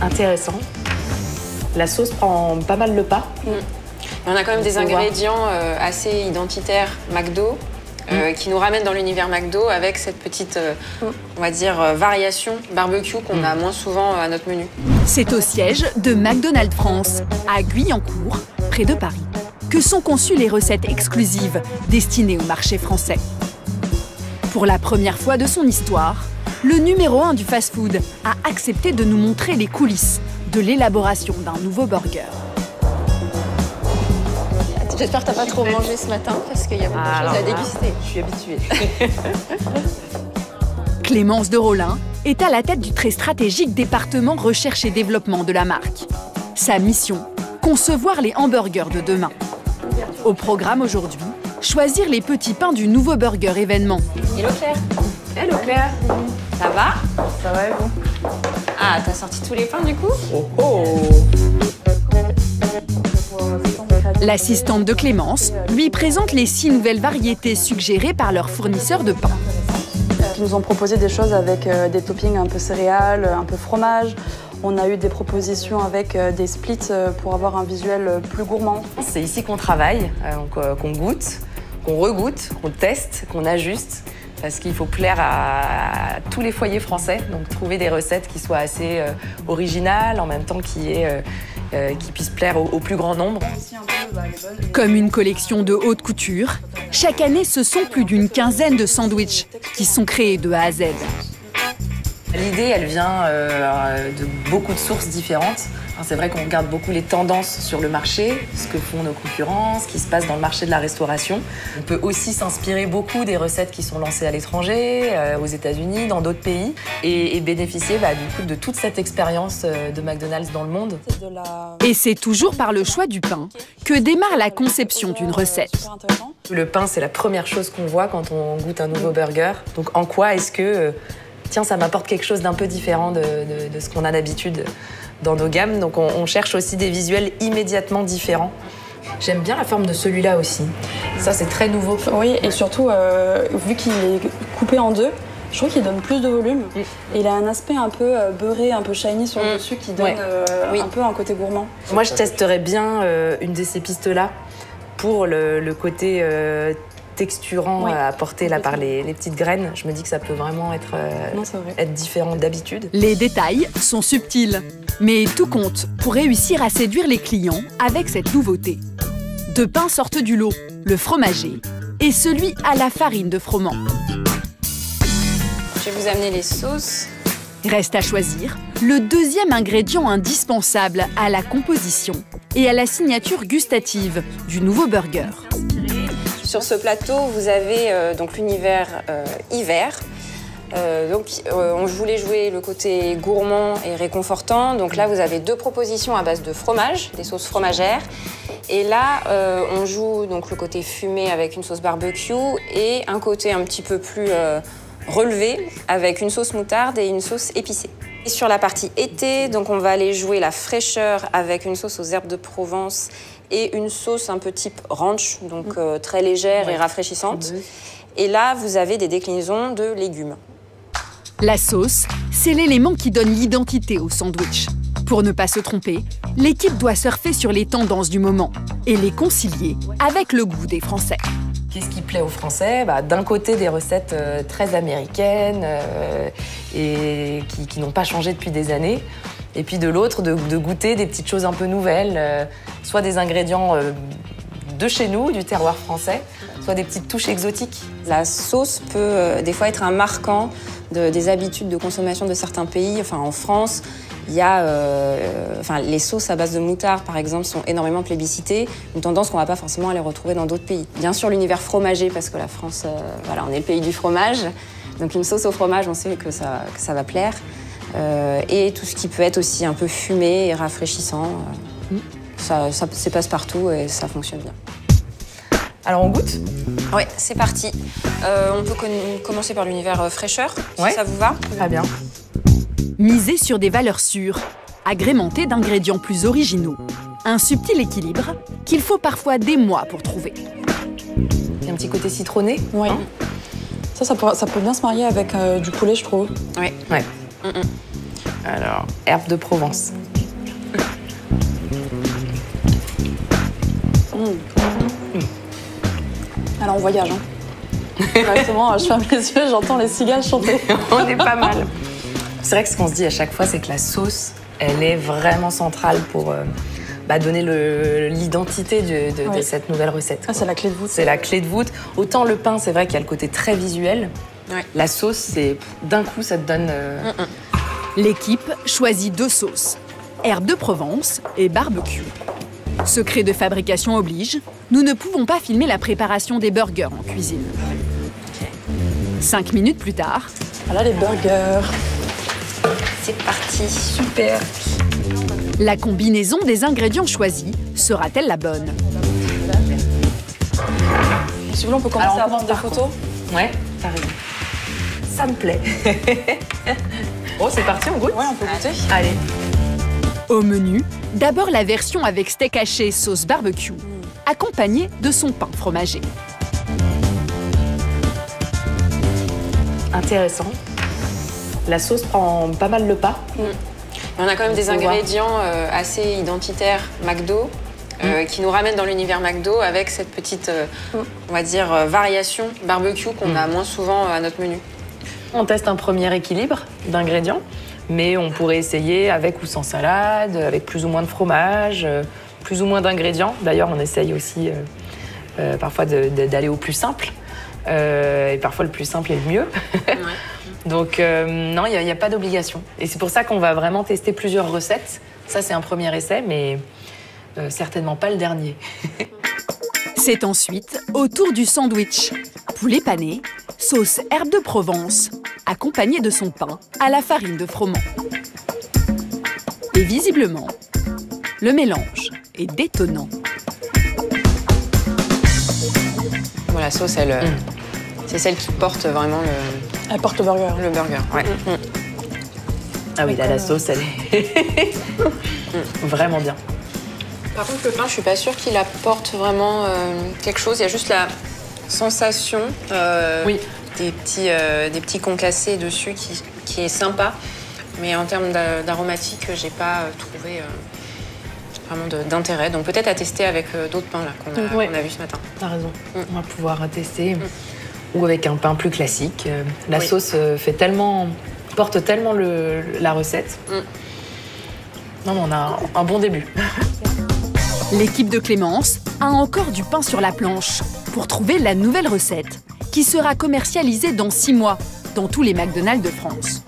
intéressant. La sauce prend pas mal le pas. On a quand même des ingrédients assez identitaires McDo qui nous ramènent dans l'univers McDo avec cette petite, on va dire, variation barbecue qu'on a moins souvent à notre menu. C'est au siège de McDonald's France, à Guyancourt, près de Paris, que sont conçues les recettes exclusives destinées au marché français. Pour la première fois de son histoire, le numéro 1 du fast-food a accepté de nous montrer les coulisses de l'élaboration d'un nouveau burger. J'espère que tu n'as pas trop mangé ce matin parce qu'il y a beaucoup de choses à déguster. Je suis habituée. Clémence de Rollin est à la tête du très stratégique département recherche et développement de la marque. Sa mission, concevoir les hamburgers de demain. Au programme aujourd'hui, choisir les petits pains du nouveau burger événement. Hello Claire. Hello Claire. Ça va? Ça va et vous? Ah, t'as sorti tous les pains du coup? Oh oh! L'assistante de Clémence lui présente les 6 nouvelles variétés suggérées par leurs fournisseurs de pain. Ils nous ont proposé des choses avec des toppings un peu céréales, un peu fromage. On a eu des propositions avec des splits pour avoir un visuel plus gourmand. C'est ici qu'on travaille, qu'on goûte, qu'on regoute, qu'on teste, qu'on ajuste. Parce qu'il faut plaire à tous les foyers français, donc trouver des recettes qui soient assez originales, en même temps qui puissent plaire au plus grand nombre. Comme une collection de haute couture, chaque année, ce sont plus d'une quinzaine de sandwichs qui sont créés de A à Z. L'idée, elle vient de beaucoup de sources différentes. C'est vrai qu'on regarde beaucoup les tendances sur le marché, ce que font nos concurrents, ce qui se passe dans le marché de la restauration. On peut aussi s'inspirer beaucoup des recettes qui sont lancées à l'étranger, aux États-Unis, dans d'autres pays, et bénéficier du coup, de toute cette expérience de McDonald's dans le monde. Et c'est toujours par le choix du pain que démarre la conception d'une recette. Le pain, c'est la première chose qu'on voit quand on goûte un nouveau burger. Donc en quoi est-ce que, tiens, ça m'apporte quelque chose d'un peu différent de ce qu'on a d'habitude dans nos gammes, donc on cherche aussi des visuels immédiatement différents. J'aime bien la forme de celui-là aussi. Ça, c'est très nouveau. Oui, et surtout, vu qu'il est coupé en deux, je trouve qu'il donne plus de volume. Et il a un aspect un peu beurré, un peu shiny sur le dessus qui donne un peu un côté gourmand. Moi, je testerais bien une de ces pistes-là pour le côté texturant apporté là par les petites graines. Je me dis que ça peut vraiment être différent d'habitude. Les détails sont subtils, mais tout compte pour réussir à séduire les clients avec cette nouveauté. 2 pains sortent du lot, le fromager et celui à la farine de froment. Je vais vous amener les sauces. Reste à choisir le 2e ingrédient indispensable à la composition et à la signature gustative du nouveau burger. Sur ce plateau, vous avez donc l'univers hiver. On voulait jouer le côté gourmand et réconfortant. Donc là, vous avez 2 propositions à base de fromage, des sauces fromagères. Et là, on joue donc le côté fumé avec une sauce barbecue et un côté un petit peu plus relevé avec une sauce moutarde et une sauce épicée. Et sur la partie été, donc on va aller jouer la fraîcheur avec une sauce aux herbes de Provence et une sauce un peu type ranch, donc très légère et rafraîchissante. Et là, vous avez des déclinaisons de légumes. La sauce, c'est l'élément qui donne l'identité au sandwich. Pour ne pas se tromper, l'équipe doit surfer sur les tendances du moment et les concilier avec le goût des Français. Qu'est-ce qui plaît aux Français? D'un côté, des recettes très américaines et qui n'ont pas changé depuis des années. Et puis de l'autre, de goûter des petites choses un peu nouvelles, soit des ingrédients de chez nous, du terroir français, soit des petites touches exotiques. La sauce peut des fois être un marquant des habitudes de consommation de certains pays. Enfin, en France, il y a, les sauces à base de moutarde, par exemple, sont énormément plébiscitées. Une tendance qu'on ne va pas forcément aller retrouver dans d'autres pays. Bien sûr, l'univers fromager, parce que la France, on est le pays du fromage. Donc une sauce au fromage, on sait que ça va plaire. Et tout ce qui peut être aussi un peu fumé et rafraîchissant. Ça passe partout et ça fonctionne bien. Alors on goûte? Oui, c'est parti. On peut commencer par l'univers fraîcheur, si ça vous va. Très bien. Miser sur des valeurs sûres, agrémentées d'ingrédients plus originaux. Un subtil équilibre qu'il faut parfois des mois pour trouver. Il y a un petit côté citronné. Oui. Hein? Ça peut bien se marier avec du poulet, je trouve. Oui. Ouais. Alors, herbes de Provence. Alors on voyage, hein. Exactement, je ferme les yeux, j'entends les cigales chanter. On est pas mal. C'est vrai que ce qu'on se dit à chaque fois, c'est que la sauce, elle est vraiment centrale pour donner l'identité de cette nouvelle recette. Ah, c'est la clé de voûte. C'est la clé de voûte. Autant le pain, c'est vrai qu'il y a le côté très visuel. Ouais. La sauce, c'est d'un coup, ça te donne... L'équipe choisit 2 sauces, herbes de Provence et barbecue. Secret de fabrication oblige, nous ne pouvons pas filmer la préparation des burgers en cuisine. 5 minutes plus tard... Voilà les burgers. C'est parti. Super. La combinaison des ingrédients choisis sera-t-elle la bonne? Si vous voulez, on peut commencer à prendre des photos. Ouais, t'as raison. Ça me plaît. Oh, c'est parti, on goûte? Ouais, on peut goûter. Allez. Au menu, d'abord la version avec steak haché sauce barbecue, accompagnée de son pain fromager. Intéressant. La sauce prend pas mal le pas. On a quand même des ingrédients assez identitaires McDo, qui nous ramènent dans l'univers McDo avec cette petite, on va dire, variation barbecue qu'on a moins souvent à notre menu. On teste un premier équilibre d'ingrédients, mais on pourrait essayer avec ou sans salade, avec plus ou moins de fromage, plus ou moins d'ingrédients. D'ailleurs, on essaye aussi parfois d'aller au plus simple. Et parfois, le plus simple est le mieux. Ouais. Donc, non, il n'y a pas d'obligation. Et c'est pour ça qu'on va vraiment tester plusieurs recettes. Ça, c'est un premier essai, mais certainement pas le dernier. C'est ensuite au tour du sandwich. Poulet pané, sauce herbe de Provence, accompagné de son pain à la farine de froment. Et visiblement, le mélange est détonnant. Bon, la sauce, c'est celle qui porte vraiment Elle porte le burger. Le burger, ouais. Ah oui, là, la sauce, elle est vraiment bien. Par contre, le pain, je suis pas sûre qu'il apporte vraiment quelque chose. Il y a juste la sensation des petits concassés dessus qui est sympa. Mais en termes d'aromatique, j'ai pas trouvé vraiment d'intérêt. Donc peut-être à tester avec d'autres pains qu'on a vu ce matin. T'as raison. On va pouvoir tester. Ou avec un pain plus classique. La sauce porte tellement la recette. Non, on a un bon début. L'équipe de Clémence a encore du pain sur la planche pour trouver la nouvelle recette qui sera commercialisée dans 6 mois dans tous les McDonald's de France.